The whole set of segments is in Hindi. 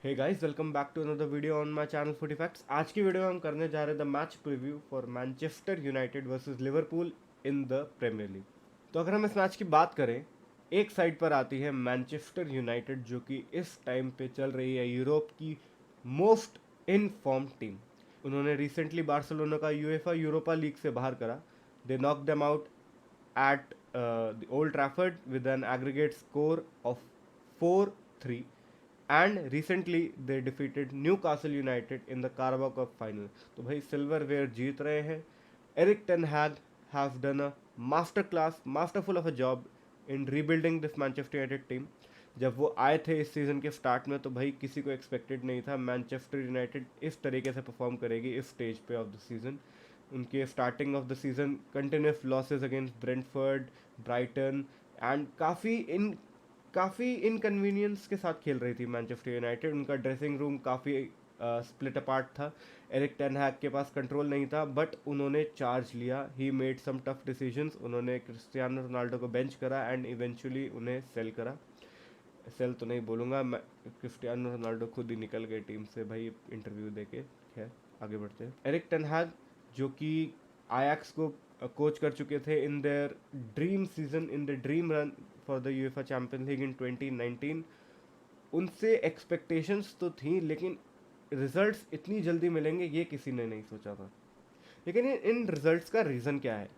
Hey guys, welcome back to another video on my channel footy facts. आज की वीडियो में हम करने जा रहे हैं the match preview for Manchester United versus Liverpool in the Premier League. तो अगर हम इस मैच की बात करें, एक साइड पर आती है मैनचेस्टर यूनाइटेड, जो कि इस टाइम पे चल रही है यूरोप की मोस्ट इन फॉर्म टीम। उन्होंने रिसेंटली बार्सिलोना का यूएफा यूरोपा लीग से बाहर करा। They knock them out at the Old Trafford with an aggregate score of 4-3, and recently they defeated Newcastle United in the Carabao Cup final। तो भाई सिल्वरवेयर जीत रहे हैं। Erik ten Hag have done a masterful of a job in rebuilding this Manchester United team. जब वो आए थे इस सीज़न के स्टार्ट में, तो भाई किसी को एक्सपेक्टेड नहीं था मैनचेस्टर यूनाइटेड इस तरीके से परफॉर्म करेगी इस स्टेज पे ऑफ द सीज़न। उनके starting of the season continuous losses against Brentford, Brighton and काफ़ी इनकन्वीनियंस के साथ खेल रही थी मैनचेस्टर यूनाइटेड। उनका ड्रेसिंग रूम काफ़ी स्प्लिट अपार्ट था। एरिक टेन हैग के पास कंट्रोल नहीं था, बट उन्होंने चार्ज लिया। He made some tough decisions. उन्होंने क्रिस्टियानो रोनाल्डो को बेंच करा एंड इवेंचुअली उन्हें सेल करा। सेल तो नहीं बोलूँगा मैं, क्रिस्टियानो रोनाल्डो खुद ही निकल गए टीम से भाई इंटरव्यू देके। खैर, आगे बढ़ते हैं। एरिक टेन हैग, जो कि आयाक्स को कोच कर चुके थे in their dream season, in the dream run for the UEFA Champions League in 2019, उनसे एक्सपेक्टेशंस तो थी, लेकिन रिजल्ट्स इतनी जल्दी मिलेंगे ये किसी ने नहीं सोचा था। लेकिन इन रिजल्ट्स का रीज़न क्या है?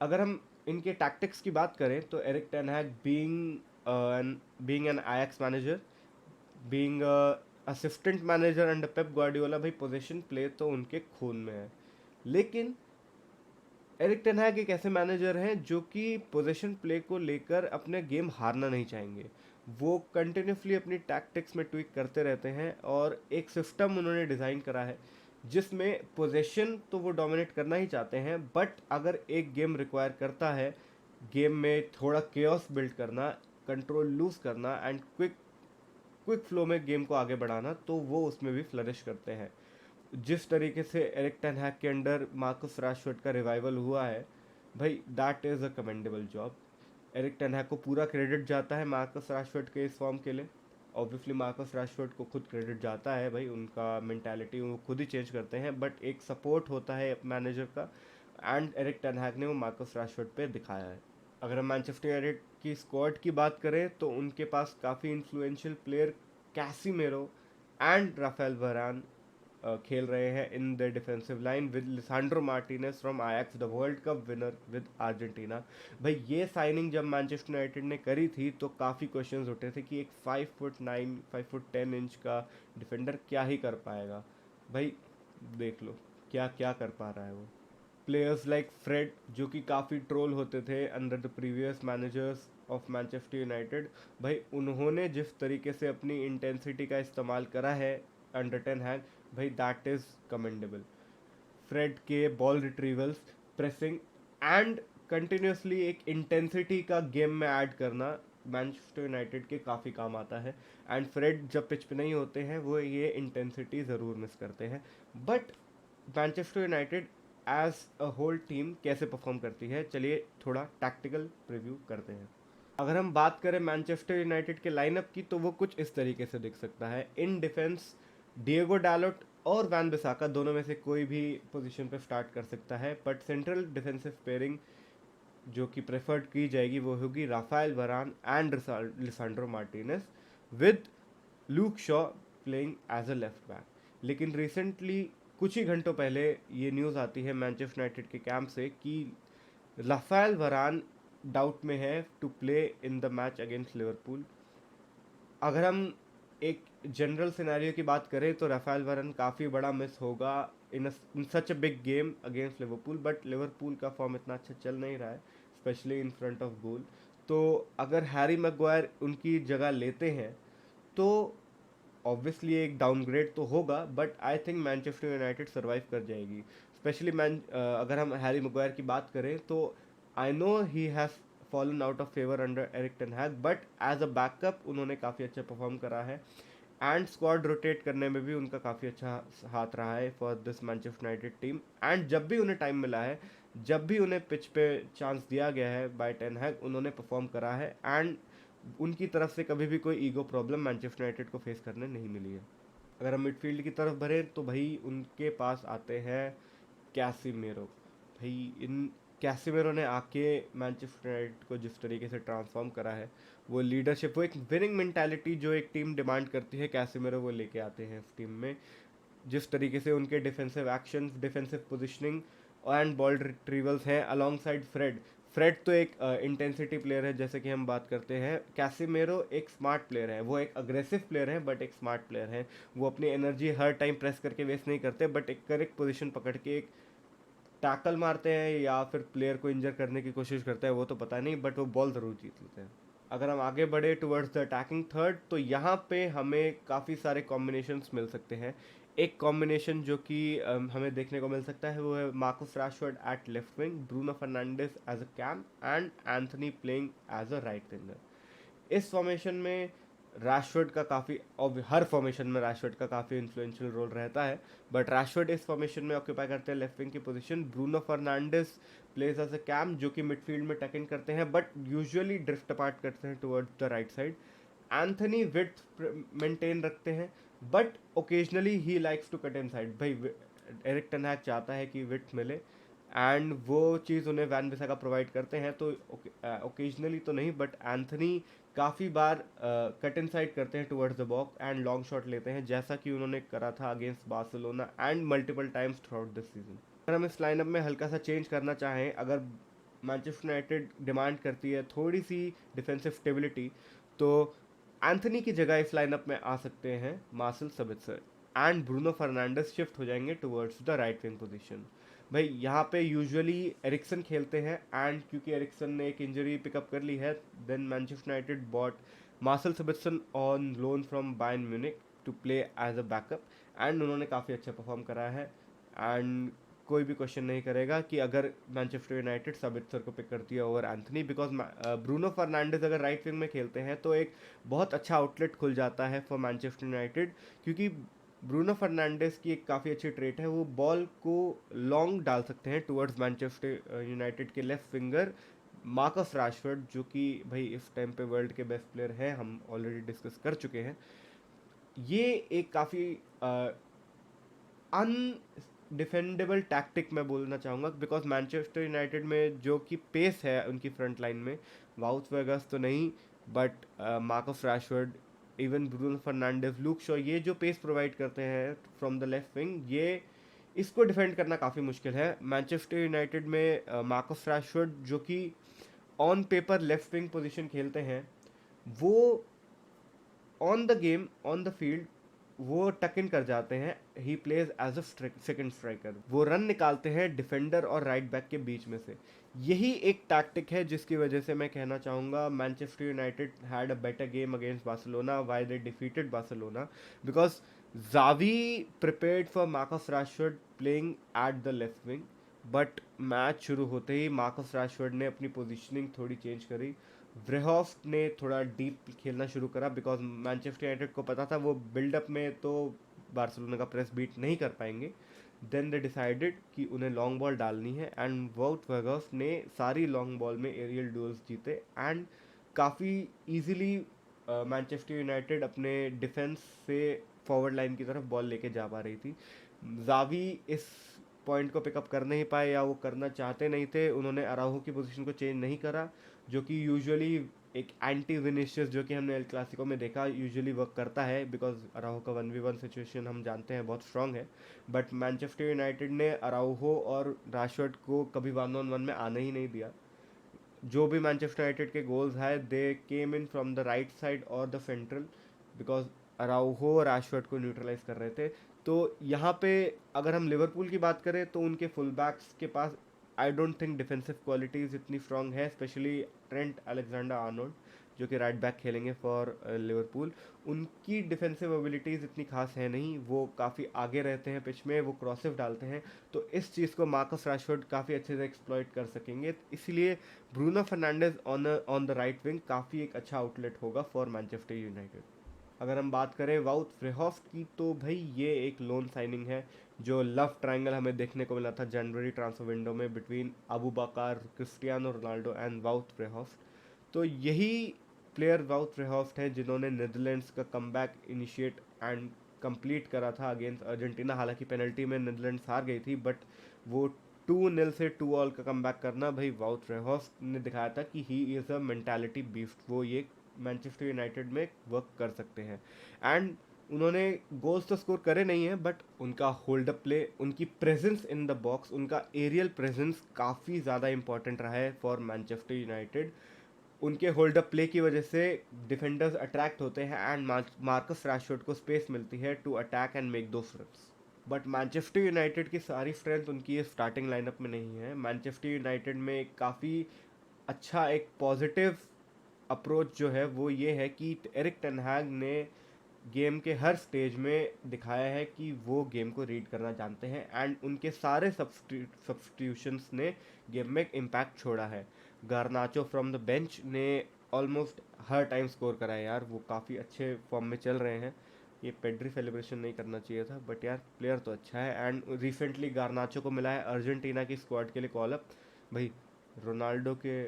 अगर हम इनके टैक्टिक्स की बात करें, तो Erik ten Hag being an Ajax manager, being assistant manager under Pep Guardiola, भाई पोजीशन प्ले तो उनके खून में है। लेकिन एरिक टेन हैग एक ऐसे मैनेजर हैं जो कि पोजीशन प्ले को लेकर अपने गेम हारना नहीं चाहेंगे। वो कंटिन्यूसली अपनी टैक्टिक्स में ट्विक करते रहते हैं और एक सिस्टम उन्होंने डिज़ाइन करा है जिसमें पोजीशन तो वो डोमिनेट करना ही चाहते हैं, बट अगर एक गेम रिक्वायर करता है गेम में थोड़ा केओस बिल्ड करना, कंट्रोल लूज करना एंड क्विक फ्लो में गेम को आगे बढ़ाना, तो वो उसमें भी फ्लरिश करते हैं। जिस तरीके से एरिक टेन हैग के अंडर मार्कस राशफोर्ड का रिवाइवल हुआ है, भाई that is a commendable job. Erik ten Hag को पूरा क्रेडिट जाता है मार्कस राशफोर्ड के इस फॉर्म के लिए। ऑब्वियसली मार्कस राशफोर्ड को खुद क्रेडिट जाता है भाई, उनका मेंटालिटी वो खुद ही चेंज करते हैं, बट एक सपोर्ट होता है मैनेजर का, एंड एरिक टेन हैग ने वो मार्कस राशफोर्ड पे दिखाया है। अगर हम मैनचेस्टर यूनाइटेड की स्क्वाड की बात करें, तो उनके पास काफ़ी influential player Casemiro and Raphael Varane खेल रहे हैं in the defensive line with Lisandro Martinez from Ajax, the world cup winner with Argentina. भाई ये साइनिंग जब मैनचेस्टर यूनाइटेड ने करी थी, तो काफ़ी क्वेश्चंस उठे थे कि एक 5'9", 5'10" का डिफेंडर क्या ही कर पाएगा। भाई देख लो क्या क्या कर पा रहा है वो। प्लेयर्स लाइक फ्रेड, जो कि काफ़ी ट्रोल होते थे under the previous managers of Manchester United, भाई उन्होंने जिस तरीके से अपनी इंटेंसिटी का इस्तेमाल करा है अंडर टेन हैग, भाई दैट इज़ कमेंडेबल। फ्रेड के बॉल रिट्रीवल्स, प्रेसिंग एंड कंटिन्यूसली एक इंटेंसिटी का गेम में ऐड करना मैनचेस्टर यूनाइटेड के काफ़ी काम आता है। एंड फ्रेड जब पिच पे नहीं होते हैं, वो ये इंटेंसिटी ज़रूर मिस करते हैं। But Manchester United as a whole team कैसे परफॉर्म करती है, चलिए थोड़ा टैक्टिकल प्रीव्यू करते हैं। अगर हम बात करें मैनचेस्टर यूनाइटेड के लाइनअप की, तो वो कुछ इस तरीके से दिख सकता है। इन डिफेंस, डिएगो डालोट और वैन बिसाका दोनों में से कोई भी पोजीशन पे स्टार्ट कर सकता है, बट सेंट्रल डिफेंसिव पेयरिंग जो कि प्रेफर्ड की जाएगी वो होगी Raphael Varane and Lisandro Martinez with Luke Shaw playing as a left back. लेकिन रिसेंटली कुछ ही घंटों पहले ये न्यूज़ आती है मैनचेस्टर यूनाइटेड के कैंप से कि राफेल वरान डाउट में है to play in the match against Liverpool. अगर हम एक जनरल सिनेरियो की बात करें, तो राफेल वरन काफ़ी बड़ा मिस होगा in such a big game against Liverpool, but Liverpool का फॉर्म इतना अच्छा चल नहीं रहा है, specially in front of goal. तो अगर हैरी मैग्वायर उनकी जगह लेते हैं, तो ऑब्वियसली एक डाउनग्रेड तो होगा, but I think Manchester United survive कर जाएगी। स्पेशली अगर हम हैरी मैग्वायर की बात करें, तो I know he has fallen out of favour under Erik ten Hag, but as a backup उन्होंने काफ़ी अच्छा परफॉर्म करा है एंड स्क्वाड रोटेट करने में भी उनका काफ़ी अच्छा हाथ रहा है for this Manchester United team. And जब भी उन्हें टाइम मिला है, जब भी उन्हें पिच पे चांस दिया गया है बाय टेन हैग, उन्होंने परफॉर्म करा है। एंड उनकी तरफ से कभी भी कोई ईगो प्रॉब्लम मैनचेस्टर यूनाइटेड को फेस करने नहीं मिली है। अगर हम मिडफील्ड की तरफ बढ़ें तो भाई उनके पास आते हैं कैसिमेरो। भाई इन कैसिमेरो ने आके मैनचेस्टर यूनाइटेड को जिस तरीके से ट्रांसफॉर्म करा है, वो लीडरशिप, वो एक विनिंग मेंटालिटी जो एक टीम डिमांड करती है, कैसिमेरो वो लेके आते हैं इस टीम में। जिस तरीके से उनके defensive action, defensive positioning and ball retrievals हैं अलॉन्ग साइड फ्रेड। फ्रेड तो एक इंटेंसिटी प्लेयर है, जैसे कि हम बात करते हैं। कैसिमेरो एक स्मार्ट प्लेयर है, वो एक अग्रेसिव प्लेयर है बट एक स्मार्ट प्लेयर है। वो अपनी एनर्जी हर टाइम प्रेस करके वेस्ट नहीं करते, बट एक करेक्ट पोजीशन पकड़ के एक टैकल मारते हैं या फिर प्लेयर को इंजर करने की कोशिश करते हैं, वो तो पता नहीं, बट वो बॉल ज़रूर जीत लेते हैं। अगर हम आगे बढ़े टुवर्ड्स द अटैकिंग थर्ड, तो यहाँ पे हमें काफ़ी सारे कॉम्बिनेशंस मिल सकते हैं। एक कॉम्बिनेशन जो कि हमें देखने को मिल सकता है वो है Marcus Rashford at left wing, Bruno Fernandes as a CAM and Antony playing as a right winger. इस फॉर्मेशन में रैशफोर्ड का काफ़ी, और हर फॉर्मेशन में रैशफोर्ड का काफ़ी इन्फ्लुएंशियल रोल रहता है, बट रैशफोर्ड इस फॉर्मेशन में ऑक्यूपाई करते हैं लेफ्ट विंग की position. Bruno Fernandes plays as a CAM, जो कि मिडफील्ड में टक इन करते हैं बट यूजुअली ड्रिफ्ट अपार्ट करते हैं towards the right side. Antony width maintain रखते हैं but occasionally he likes to cut inside. भाई एरिक टेन हैग चाहता है कि विड्थ मिले एंड वो चीज़ उन्हें वैन बिसाका प्रोवाइड करते हैं, तो ओकेजनली तो नहीं, बट एंथनी काफ़ी बार कट इन साइड करते हैं towards the box and long shot लेते हैं, जैसा कि उन्होंने करा था against Barcelona and multiple times through out this season. अगर हम इस लाइनअप में हल्का सा चेंज करना चाहें, अगर मैनचेस्टर यूनाइटेड डिमांड करती है थोड़ी सी डिफेंसिव स्टेबिलिटी, तो एंथनी की जगह इस लाइनअप में आ सकते हैं Marcel Sabitzer and Bruno Fernandes shift हो जाएंगे towards the right wing position. भाई यहाँ पे यूजुअली एरिक्सन खेलते हैं एंड क्योंकि एरिक्सन ने एक इंजरी पिकअप कर ली है, then Manchester United bought Marcel Sabitzer on loan from Bayern Munich to play as a backup and उन्होंने काफ़ी अच्छा परफॉर्म करा है। एंड कोई भी क्वेश्चन नहीं करेगा कि अगर मैनचेस्टर यूनाइटेड सबेत्सर को पिक करती है over Antony, because Bruno Fernandes अगर राइट विंग में खेलते हैं तो एक बहुत अच्छा आउटलेट खुल जाता है फॉर मैनचेस्टर यूनाइटेड, क्योंकि ब्रूनो फर्नांडिस की एक काफ़ी अच्छी ट्रेट है, वो बॉल को लॉन्ग डाल सकते हैं टुवर्ड्स मैनचेस्टर यूनाइटेड के लेफ्ट विंगर मार्कस रैशफोर्ड, जो कि भाई इस टाइम पे वर्ल्ड के बेस्ट प्लेयर हैं, हम ऑलरेडी डिस्कस कर चुके हैं। ये एक काफ़ी अनडिफेंडेबल टैक्टिक मैं बोलना चाहूँगा, बिकॉज मैनचेस्टर यूनाइटेड में जो कि पेस है उनकी फ्रंट लाइन में, वाउथ वेगस तो नहीं, but Marcus Rashford, even Bruno Fernandes, Luke Shaw, ये जो पेस प्रोवाइड करते हैं फ्रॉम द लेफ्ट विंग, ये इसको डिफेंड करना काफ़ी मुश्किल है। मैनचेस्टर यूनाइटेड में मार्कस रैशफोर्ड जो कि on paper left wing position खेलते हैं, वो on the game, on the field वो टक इन कर जाते हैं। He plays as a second striker, वो रन निकालते हैं डिफेंडर और राइट बैक के बीच में से। यही एक टैक्टिक है जिसकी वजह से मैं कहना चाहूँगा Manchester United had a better game against Barcelona, why they defeated Barcelona, because Xavi prepared for Marcus Rashford playing at the left wing, but match शुरू होते ही मार्कस रैशफोर्ड ने अपनी पोजीशनिंग थोड़ी चेंज करी। व्रेहॉफ्ट ने थोड़ा डीप खेलना शुरू करा, बिकॉज मैनचेस्टर यूनाइटेड को पता था वो बिल्डअप में तो बार्सिलोना का प्रेस बीट नहीं कर पाएंगे। देन दे डिसाइडेड कि उन्हें लॉन्ग बॉल डालनी है एंड वोट वेगॉफ ने सारी लॉन्ग बॉल में एरियल डुअल्स जीते एंड काफ़ी इजीली मैनचेस्टर यूनाइटेड अपने डिफेंस से फॉरवर्ड लाइन की तरफ बॉल लेके जा पा रही थी। जावी इस पॉइंट को पिकअप कर नहीं पाए या वो करना चाहते नहीं थे, उन्होंने अराहो की पोजीशन को चेंज नहीं करा, जो कि यूजुअली एक एंटी विनिशियस, जो कि हमने एल क्लासिको में देखा, यूजुअली वर्क करता है, बिकॉज अराहो का 1v1 सिचुएशन हम जानते हैं बहुत स्ट्रांग है। बट मैनचेस्टर यूनाइटेड ने अराहो और राशफोर्ड को कभी 1-on-1 में आने ही नहीं दिया। जो भी मैनचेस्टर यूनाइटेड के गोल्स है they came in from the right side और द सेंट्रल, बिकॉज अराउहो और रैशफोर्ड को न्यूट्रलाइज कर रहे थे। तो यहाँ पे अगर हम लिवरपूल की बात करें तो उनके फुल बैक्स के पास I don't think defensive qualities इतनी स्ट्रांग है, स्पेशली ट्रेंट अलेक्जेंडर आर्नोल्ड जो कि राइट बैक खेलेंगे फॉर लिवरपूल। उनकी डिफेंसिव एबिलिटीज़ इतनी खास है नहीं, वो काफ़ी आगे रहते हैं पिच में, वो क्रॉसिव डालते हैं, तो इस चीज़ को मार्कस रैशफोर्ड काफ़ी अच्छे से एक्सप्लॉइट कर सकेंगे, इसलिए Bruno Fernandes on the right wing काफ़ी एक अच्छा आउटलेट होगा फॉर मैनचेस्टर यूनाइटेड। अगर हम बात करें वाउथ फ्रेहॉफ्ट की, तो भाई ये एक लोन साइनिंग है, जो लव ट्रायंगल हमें देखने को मिला था जनवरी ट्रांसफर विंडो में between Aboubakar, Cristiano Ronaldo and Wout Weghorst. तो यही प्लेयर वाउट वेहॉर्स्ट हैं जिन्होंने नीदरलैंड्स का कमबैक इनिशिएट एंड कंप्लीट करा था अगेंस्ट अर्जेंटीना। हालांकि पेनल्टी में नीदरलैंड्स हार गई थी, बट वो 2-0 से 2-2 का कमबैक करना, भाई वाउट वेहॉर्स्ट ने दिखाया था कि he is a mentality beast. वो ये मैनचेस्टर यूनाइटेड में वर्क कर सकते हैं। एंड उन्होंने गोल्स तो स्कोर करे नहीं है, बट उनका होल्ड अप प्ले, उनकी प्रेजेंस इन द बॉक्स, उनका एरियल प्रेजेंस काफ़ी ज़्यादा इंपॉर्टेंट रहा है फॉर मैनचेस्टर यूनाइटेड। उनके होल्ड अप प्ले की वजह से डिफेंडर्स अट्रैक्ट होते हैं एंड मार्कस रैशफोर्ड को स्पेस मिलती है to attack and make those runs. But Manchester United की सारी स्ट्रेंथ उनकी स्टार्टिंग लाइनअप में नहीं है। मैनचेस्टर यूनाइटेड में काफ़ी अच्छा एक पॉजिटिव अप्रोच जो है वो ये है कि एरिक टेन हैग ने गेम के हर स्टेज में दिखाया है कि वो गेम को रीड करना जानते हैं एंड उनके सारे सब्स्टिट्यूशंस ने गेम में इम्पैक्ट छोड़ा है। गारनाचो फ्रॉम द बेंच ने ऑलमोस्ट हर टाइम स्कोर करा है यार, वो काफ़ी अच्छे फॉर्म में चल रहे हैं। ये पेड्री सेलिब्रेशन नहीं करना चाहिए था, बट यार प्लेयर तो अच्छा है। एंड रिसेंटली गारनाचो को मिला है अर्जेंटीना की स्क्वाड के लिए कॉल अप। भाई रोनाल्डो के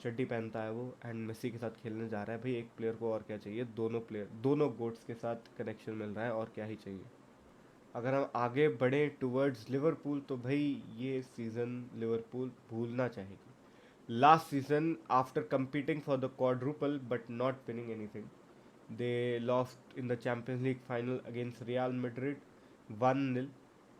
चड्डी पहनता है वो एंड मेसी के साथ खेलने जा रहा है। भाई एक प्लेयर को और क्या चाहिए, दोनों प्लेयर, दोनों गोट्स के साथ कनेक्शन मिल रहा है, और क्या ही चाहिए। अगर हम आगे बढ़े टुवर्ड्स लिवरपूल, तो भाई ये सीज़न लिवरपूल भूलना चाहेगी। Last season after competing for the quadruple but not winning anything, they lost in the Champions League final against Real Madrid 1-0।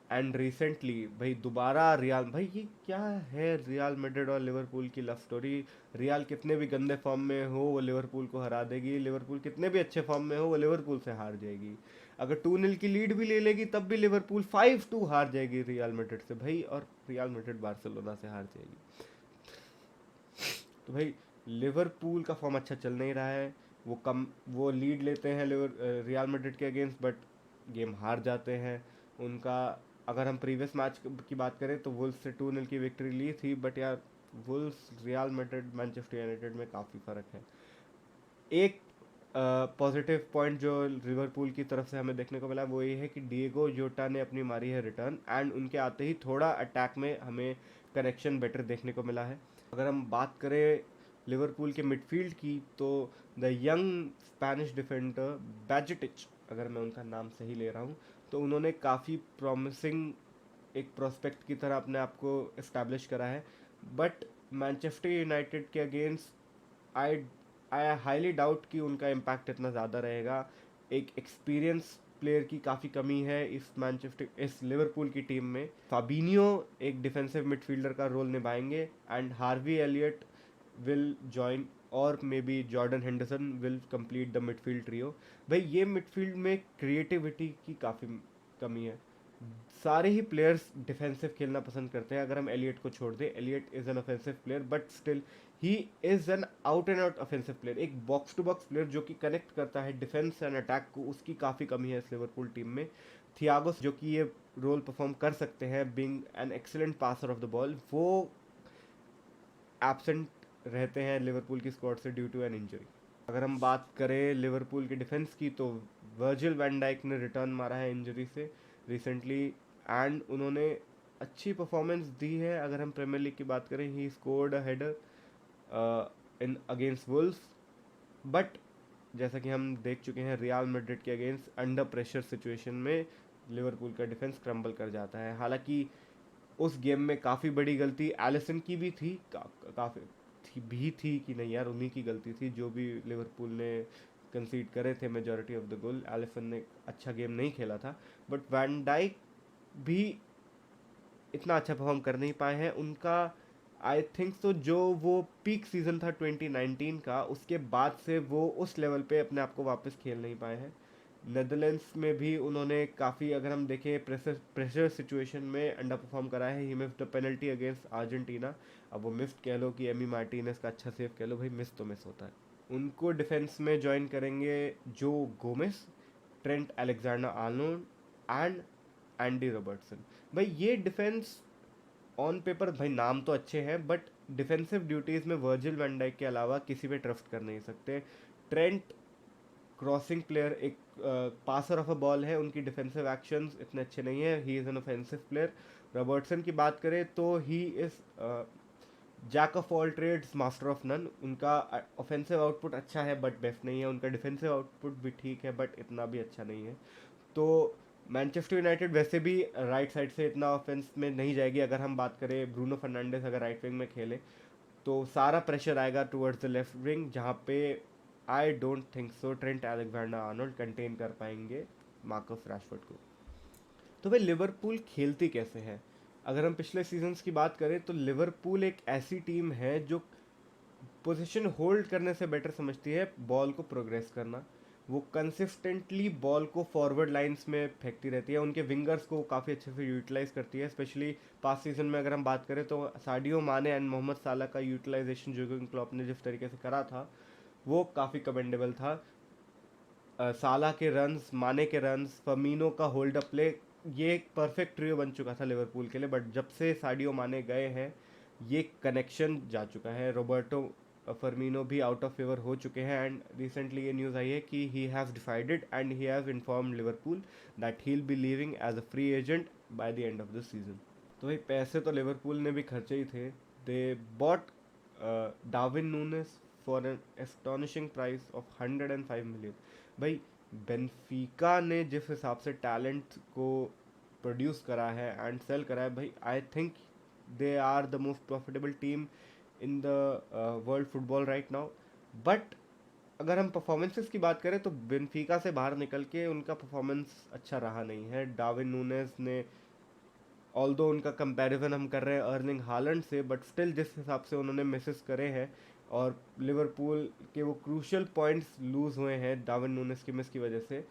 And recently भाई दोबारा रियल, भाई ये क्या है रियल मैड्रिड और लिवरपूल की लव स्टोरी। रियल कितने भी गंदे फॉर्म में हो वो लिवरपूल को हरा देगी, लिवरपूल कितने भी अच्छे फॉर्म में हो वो लिवरपूल से हार जाएगी। अगर 2-0 की लीड भी ले लेगी तब भी लिवरपूल 5-2 हार जाएगी रियल मैड्रिड से भाई, और रियल मैड्रिड बार्सिलोना से हार जाएगी। तो भाई लिवरपूल का फॉर्म अच्छा चल नहीं रहा है। वो लीड लेते हैं रियल मैड्रिड के अगेंस्ट, बट गेम हार जाते हैं। उनका अगर हम प्रीवियस मैच की बात करें तो वुल्स से 2-0 की विक्ट्री ली थी, बट यार Wolves, real Madrid, Manchester United में काफ़ी फ़र्क है। एक पॉजिटिव पॉइंट जो लिवरपूल की तरफ से हमें देखने को मिला वो ये है कि डिएगो जोटा ने अपनी मारी है रिटर्न एंड उनके आते ही थोड़ा अटैक में हमें कनेक्शन बेटर देखने को मिला है। अगर हम बात करें लिवरपूल के मिडफील्ड की, तो द यंग स्पेनिश डिफेंडर बैजेटिच, अगर मैं उनका नाम सही ले रहा हूँ, तो उन्होंने काफ़ी प्रॉमिसिंग एक प्रोस्पेक्ट की तरह अपने आप को इस्टेब्लिश करा है। बट मैनचेस्टर यूनाइटेड के against I I highly doubt कि उनका इम्पैक्ट इतना ज़्यादा रहेगा। एक एक्सपीरियंस प्लेयर की काफ़ी कमी है इस लिवरपूल की टीम में। फाबिनियो एक डिफेंसिव मिडफील्डर का रोल निभाएंगे and Harvey Elliott will join, और maybe Jordan Henderson will complete the midfield trio. भाई ये मिडफील्ड में क्रिएटिविटी की काफ़ी कमी है। सारे ही प्लेयर्स डिफेंसिव खेलना पसंद करते हैं। अगर हम एलियट को छोड़ दें, Elliott is an offensive player, but still he is an out and out offensive player. एक बॉक्स टू बॉक्स प्लेयर जो कि कनेक्ट करता है डिफेंस एंड अटैक को, उसकी काफ़ी कमी है इस लिवरपूल टीम में। थियागो जो कि ये रोल परफॉर्म कर सकते हैं being an excellent passer of the ball, वो एब्सेंट रहते हैं लिवरपूल की स्क्वाड से ड्यू टू एन इंजरी। अगर हम बात करें लिवरपूल के डिफेंस की, तो वर्जिल वैन डाइक ने रिटर्न मारा है इंजरी से रिसेंटली एंड उन्होंने अच्छी परफॉर्मेंस दी है। अगर हम प्रीमियर लीग की बात करें, he scored a header in against Wolves, but जैसा कि हम देख चुके हैं रियल मैड्रिड के अगेंस्ट अंडर प्रेशर सिचुएशन में लिवरपूल का डिफेंस क्रम्बल कर जाता है। हालांकि उस गेम में काफ़ी बड़ी गलती एलिसन की भी थी, काफ़ी थी कि नहीं यार, उन्हीं की गलती थी जो भी लिवरपूल ने कंसीड करे थे majority of the goal. Alisson ने अच्छा गेम नहीं खेला था, बट वैन डाइक भी इतना अच्छा परफॉर्म कर नहीं पाए हैं। उनका आई थिंक तो जो वो पीक सीजन था 2019 का, उसके बाद से वो उस लेवल पे अपने आप को वापस खेल नहीं पाए हैं। नेदरलैंड्स में भी उन्होंने काफ़ी, अगर हम देखें प्रेशर सिचुएशन में अंडर परफॉर्म करा है। He missed the penalty against Argentina. अब वो मिस्ड कह लो कि एमी मार्टिनेज का अच्छा सेव कह लो, भाई मिस तो मिस होता है। उनको डिफेंस में ज्वाइन करेंगे जो Gomez, Trent Alexander Arnold and Andy Robertson. भाई ये डिफेंस ऑन पेपर भाई नाम तो अच्छे हैं, बट डिफेंसिव ड्यूटीज़ में वर्जिल वैन डाइक के अलावा किसी पे ट्रस्ट कर नहीं सकते। ट्रेंट क्रॉसिंग प्लेयर, एक पासर ऑफ अ बॉल है, उनकी डिफेंसिव एक्शंस इतने अच्छे नहीं है। He is an offensive player. Robertson की बात करें तो he is jack of all trades master of none. उनका ऑफेंसिव आउटपुट अच्छा है बट बेस्ट नहीं है, उनका डिफेंसिव आउटपुट भी ठीक है बट इतना भी अच्छा नहीं है। तो मैनचेस्टर यूनाइटेड वैसे भी राइट साइड से इतना ऑफेंस में नहीं जाएगी। अगर हम बात करें ब्रूनो फर्नांडिस अगर राइट विंग में खेले तो सारा प्रेशर आएगा टुवर्ड्स द लेफ्ट विंग, जहाँ पे आई don't think so Trent Alexander Arnold contain कर पाएंगे मार्कस रैशफोर्ड को। तो भाई लिवरपूल खेलती कैसे है? अगर हम पिछले सीजन्स की बात करें तो लिवरपूल एक ऐसी टीम है जो पोजीशन होल्ड करने से बेटर समझती है बॉल को प्रोग्रेस करना। वो कंसिस्टेंटली बॉल को फॉरवर्ड लाइंस में फेंकती रहती है, उनके विंगर्स को काफ़ी अच्छे से यूटिलाइज करती है। स्पेशली पास्ट सीजन में अगर हम बात करें तो साडियो माने एंड मोहम्मद साला का यूटिलाइजेशन जर्गन क्लॉप ने जिस तरीके से करा था वो काफ़ी कमेंडेबल था। साला के रन्स, माने के रन्स, फर्मिनो का होल्ड अप प्ले, ये एक परफेक्ट ट्रियो बन चुका था लिवरपूल के लिए। बट जब से साडियो माने गए हैं ये कनेक्शन जा चुका है। रोबर्टो फर्मिनो भी आउट ऑफ फेवर हो चुके हैं एंड रिसेंटली ये न्यूज़ आई है कि he has decided and he has informed Liverpool that he will be leaving as a free agent by the end of the season. तो भाई पैसे तो लिवरपूल ने भी खर्चे ही थे। They bought Darwin Nunez for an astonishing price of 105 million. भाई बेनफिका ने जिस हिसाब से टैलेंट को प्रोड्यूस करा है एंड सेल करा है, भाई I think they are the most profitable team in the world football right now. But अगर हम परफॉर्मेंसेस की बात करें तो बेनफिका से बाहर निकल के उनका परफॉर्मेंस अच्छा रहा नहीं है। डार्विन नूनेस ने ऑल्दो उनका कंपैरिजन हम कर रहे हैं अर्लिंग हालैंड से, बट स्टिल जिस हिसाब से उन्होंने मिसेस करे हैं और लिवरपूल के वो क्रूशियल पॉइंट्स लूज हुए हैं डार्विन नूनेस की मिस की वजह से,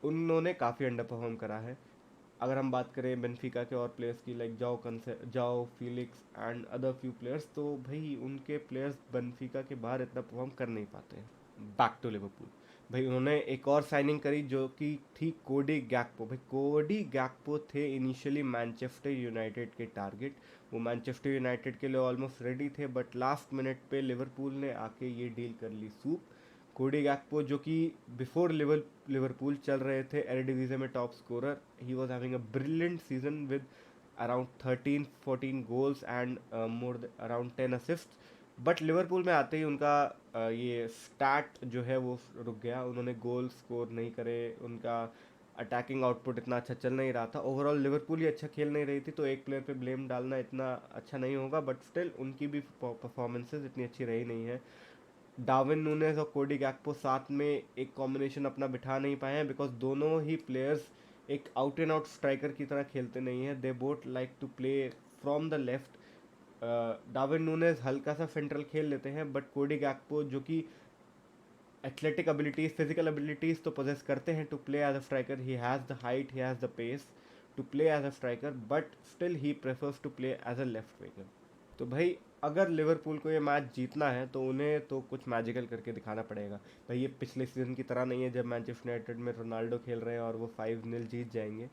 उन्होंने काफ़ी अंडर परफॉर्म करा है। अगर हम बात करें बेनफिका के और प्लेयर्स की लाइक जाओ Felix and other few players, तो भाई उनके प्लेयर्स बेनफिका के बाहर इतना परफॉर्म कर नहीं पाते हैं। बैक टू लिवरपूल, भाई उन्होंने एक और साइनिंग करी जो कि थी कोडी गैक्पो। भाई कोडी गैक्पो थे इनिशियली मैनचेस्टर यूनाइटेड के टारगेट। वो मैनचेस्टर यूनाइटेड के लिए ऑलमोस्ट रेडी थे बट लास्ट मिनट पे लिवरपूल ने आके ये डील कर ली सूप। कोडी गैक्पो जो कि बिफोर लिवरपूल चल रहे थे एरेडिवीजे में top scorer, he was having a brilliant season with around 13-14 goals and more around 10 assist. But Liverpool में आते ही उनका ये स्टैट जो है वो रुक गया, उन्होंने गोल स्कोर नहीं करे, उनका अटैकिंग आउटपुट इतना अच्छा चल नहीं रहा था। ओवरऑल लिवरपूल ही अच्छा खेल नहीं रही थी तो एक प्लेयर पे ब्लेम डालना इतना अच्छा नहीं होगा, बट स्टिल उनकी भी परफॉर्मेंसेज इतनी अच्छी रही नहीं है। डार्विन नूनेस और कोडी गैक्पो साथ में एक कॉम्बिनेशन अपना बिठा नहीं पाए हैं बिकॉज दोनों ही प्लेयर्स एक आउट एंड आउट स्ट्राइकर की तरह खेलते नहीं हैं। They both like to play from the left. Darwin Nunez हल्का सा सेंट्रल खेल लेते हैं बट कोडी गैक्पो जो कि एथलेटिक एबिलिटीज, फिजिकल एबिलिटीज तो पोजेस करते हैं to play as a striker, he has the height, he has the pace to play as a striker, but still he prefers to play as a left winger. तो भाई अगर लिवरपूल को ये मैच जीतना है तो उन्हें तो कुछ मैजिकल करके दिखाना पड़ेगा। भाई ये पिछले सीजन की तरह नहीं है जब मैनचेस्टर यूनाइटेड में रोनाल्डो खेल रहे हैं और वो 5-0 जीत जाएंगे।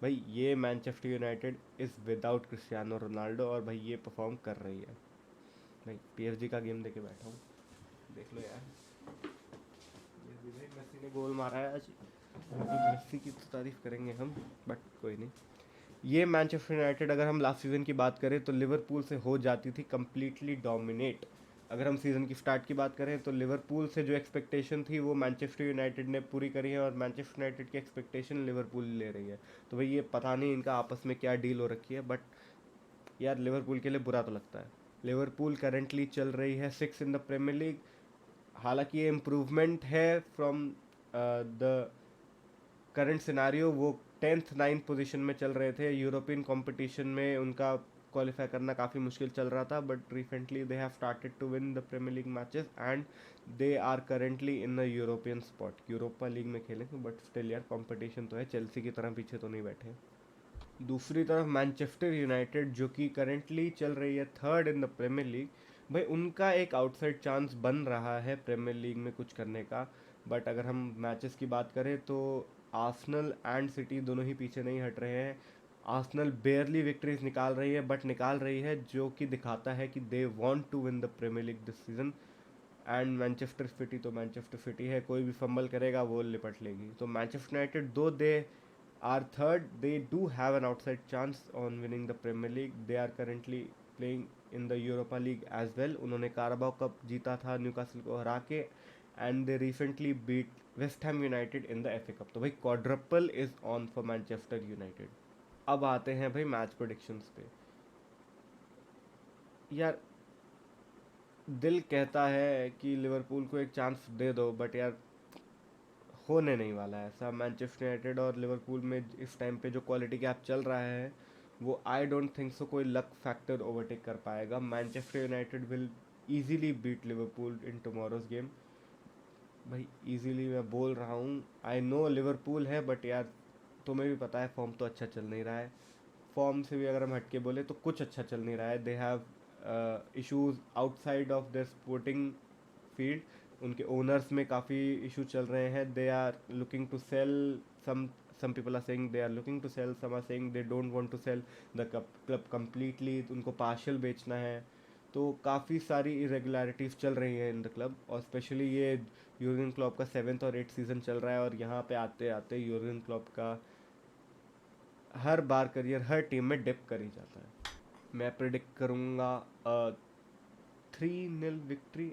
भाई ये Manchester United is without Cristiano Ronaldo और भाई ये परफॉर्म कर रही है। भाई पीएसजी का गेम देके बैठा हूँ, देख लो यार। मेसी ने गोल मारा है आज, मेसी की तो तारीफ करेंगे हम, बट कोई नहीं। ये मैनचेस्टर यूनाइटेड अगर हम लास्ट सीज़न की बात करें तो लिवरपूल से हो जाती थी कम्प्लीटली डोमिनेट। अगर हम सीज़न की स्टार्ट की बात करें तो लिवरपूल से जो एक्सपेक्टेशन थी वो मैनचेस्टर यूनाइटेड ने पूरी करी है और मैनचेस्टर यूनाइटेड की एक्सपेक्टेशन लिवरपूल ले रही है। तो भाई ये पता नहीं इनका आपस में क्या डील हो रखी है, बट यार लिवरपूल के लिए बुरा तो लगता है। लिवरपूल करेंटली चल रही है 6 इन द प्रीमियर लीग। हालांकि ये इम्प्रूवमेंट है फ्रॉम द करंट सिनारियो। वो 10th 9th पोजीशन में चल रहे थे, यूरोपियन कंपटीशन में उनका क्वालिफाई करना काफ़ी मुश्किल चल रहा था, but recently they have started to win the Premier League matches and they are currently in the European spot. Europa League में खेलेंगे बट स्टिल यार कंपटीशन तो है, चेल्सी की तरह पीछे तो नहीं बैठे। दूसरी तरफ मैनचेस्टर यूनाइटेड जो कि करेंटली चल रही है 3rd in the Premier league, भाई उनका एक आउटसाइड चांस बन रहा है प्रीमियर लीग में कुछ करने का। बट अगर हम मैचेस की बात करें तो आर्सेनल एंड सिटी दोनों ही पीछे नहीं हट रहे हैं। आर्सेनल बेयरली विक्ट्रीज निकाल रही है बट निकाल रही है, जो कि दिखाता है कि they want to win the Premier League this season. And Manchester City तो मैनचेस्टर सिटी है, कोई भी फंबल करेगा वो लिपट लेगी। तो मैनचेस्टर यूनाइटेड दो दे are third, they do have an outside chance on winning the Premier League. They are currently playing in the Europa League as well. उन्होंने कारबाओ कप जीता था न्यूकासल को हरा के, and they recently beat West Ham United in the FA Cup. तो भाई quadruple is on for Manchester United. अब आते हैं भाई मैच प्रेडिक्शंस पे। यार दिल कहता है कि लिवरपूल को एक चांस दे दो, बट यार होने नहीं वाला है ऐसा। मैनचेस्टर यूनाइटेड और लिवरपूल में इस टाइम पे जो क्वालिटी गैप चल रहा है वो आई डोंट थिंक सो कोई लक फैक्टर ओवरटेक कर पाएगा। Manchester United will easily beat Liverpool in tomorrow's game. भाई इजीली मैं बोल रहा हूँ, आई नो लिवरपूल है, बट यार तुम्हें भी पता है फॉर्म तो अच्छा चल नहीं रहा है। फॉर्म से भी अगर हम हटके बोले तो कुछ अच्छा चल नहीं रहा है। They have issues outside of the sporting field. उनके ओनर्स में काफ़ी इशू चल रहे हैं। They are looking to sell some people are saying they are looking to sell, some are saying they don't want to sell the club completely, उनको पार्शियल बेचना है। तो काफ़ी सारी इरेगुलरिटीज़ चल रही हैं इन द क्लब, और स्पेशली ये यूर्गन क्लॉप का 7th और 8th सीज़न चल रहा है, और यहाँ पे आते आते यूर्गन क्लॉप का हर बार करियर हर टीम में डिप कर ही जाता है। मैं प्रिडिक्ट करूँगा 3-0 विक्ट्री,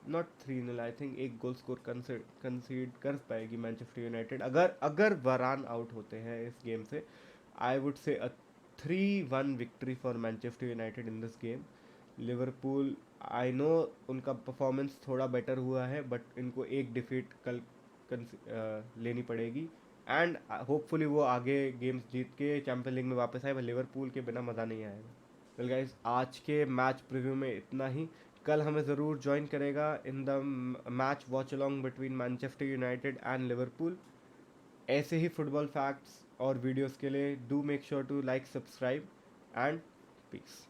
नॉट 3-0, आई थिंक एक गोल स्कोर कंसीड कर पाएगी मैनचेस्टर यूनाइटेड अगर वरान आउट होते हैं इस गेम से। I would say 3-1 victory for Manchester United in this game. Liverpool, I know उनका परफॉर्मेंस थोड़ा बेटर हुआ है, बट इनको एक डिफीट कल लेनी पड़ेगी, एंड होपफुली वो आगे गेम्स जीत के चैंपियन लीग में वापस आए। लिवरपूल के बिना मज़ा नहीं आएगा। वेल गाइस, आज के मैच प्रीव्यू में इतना ही। कल हमें ज़रूर ज्वाइन करेगा in the match watch along between Manchester United and Liverpool. ऐसे ही फुटबॉल फैक्ट्स और वीडियोस के लिए do make sure to like, subscribe and piece.